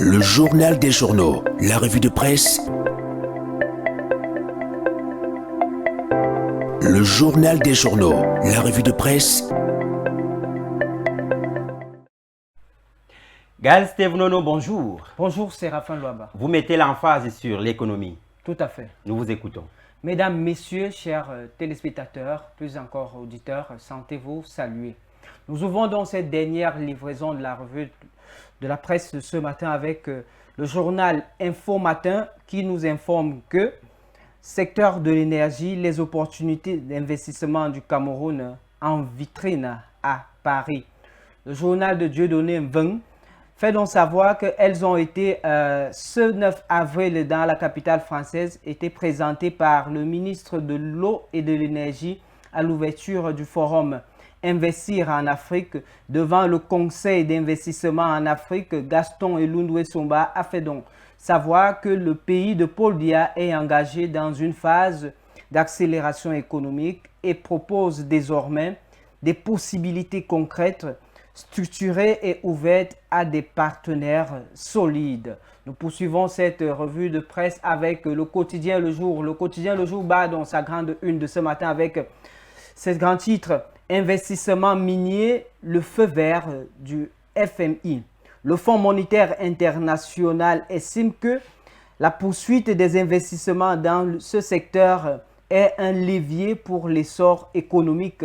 Le journal des journaux, la revue de presse. Le journal des journaux, la revue de presse. Gaël Stevenono, bonjour. Bonjour, Séraphin Louaba. Vous mettez l'emphase sur l'économie. Tout à fait. Nous vous écoutons. Mesdames, Messieurs, chers téléspectateurs, plus encore auditeurs, sentez-vous salués. Nous ouvrons donc cette dernière livraison de la revue de la presse de ce matin avec le journal Info Matin qui nous informe que secteur de l'énergie, les opportunités d'investissement du Cameroun en vitrine à Paris. Le journal de Dieudonné Mveng fait donc savoir qu'elles ont été, ce 9 avril dans la capitale française, été présentées par le ministre de l'Eau et de l'Énergie à l'ouverture du forum Investir en Afrique devant le Conseil d'investissement en Afrique. Gaston Elundwe Somba a fait donc savoir que le pays de Paul Biya est engagé dans une phase d'accélération économique et propose désormais des possibilités concrètes, structurées et ouvertes à des partenaires solides. Nous poursuivons cette revue de presse avec le quotidien Le Jour. Le quotidien Le Jour bat dans sa grande une de ce matin avec ce grand titre « Investissement minier, le feu vert du FMI ». Le Fonds monétaire international estime que la poursuite des investissements dans ce secteur est un levier pour l'essor économique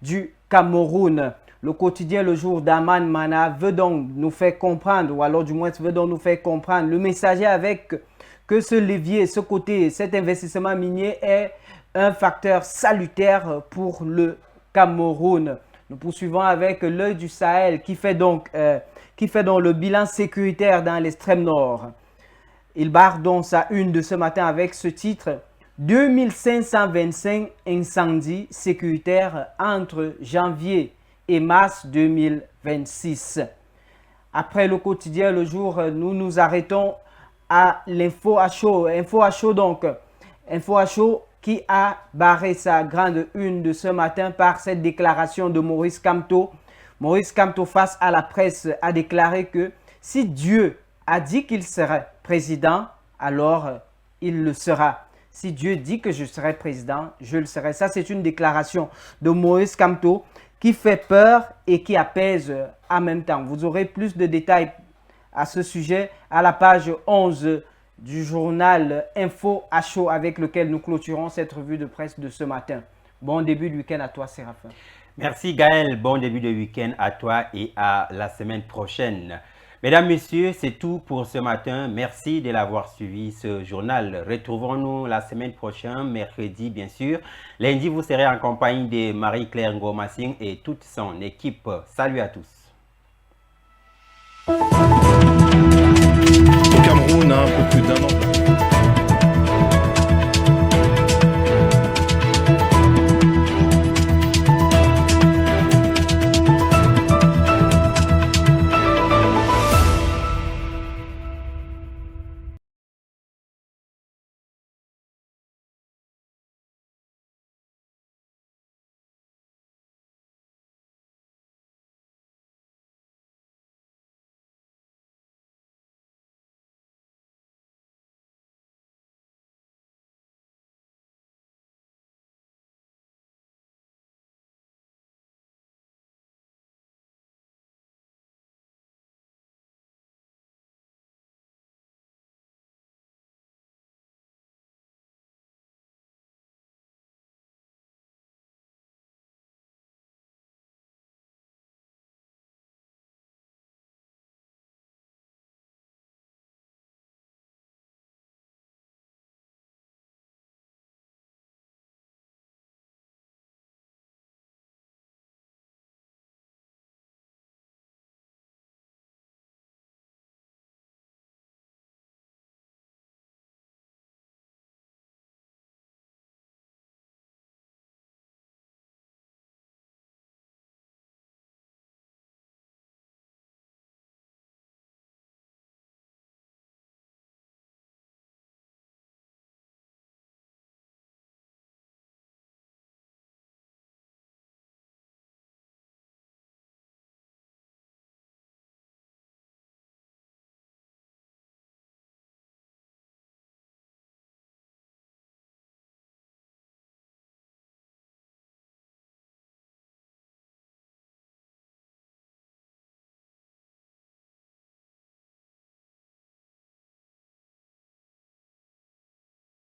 du Cameroun. Le quotidien Le Jour d'Aman Mana veut donc nous faire comprendre, ou alors du moins veut donc nous faire comprendre, le messager avec que ce levier, ce côté, cet investissement minier est un facteur salutaire pour le Cameroun. Nous poursuivons avec l'œil du Sahel qui fait donc le bilan sécuritaire dans l'extrême nord. Il barre donc sa une de ce matin avec ce titre « 2525 incendies sécuritaires entre janvier et mars 2026 ». Après le quotidien Le Jour, nous nous arrêtons à l'info à chaud. Info à chaud qui a barré sa grande une de ce matin par cette déclaration de Maurice Kamto. Maurice Kamto, face à la presse, a déclaré que si Dieu a dit qu'il serait président, alors il le sera. Si Dieu dit que je serai président, je le serai. Ça, c'est une déclaration de Maurice Kamto qui fait peur et qui apaise en même temps. Vous aurez plus de détails à ce sujet à la page 11 du journal Info à chaud avec lequel nous clôturons cette revue de presse de ce matin. Bon début de week-end à toi, Séraphin. Merci Gaël, bon début de week-end à toi et à la semaine prochaine. Mesdames, Messieurs, c'est tout pour ce matin. Merci de l'avoir suivi, ce journal. Retrouvons-nous la semaine prochaine, mercredi bien sûr. Lundi, vous serez en compagnie de Marie-Claire Ngomassing et toute son équipe. Salut à tous.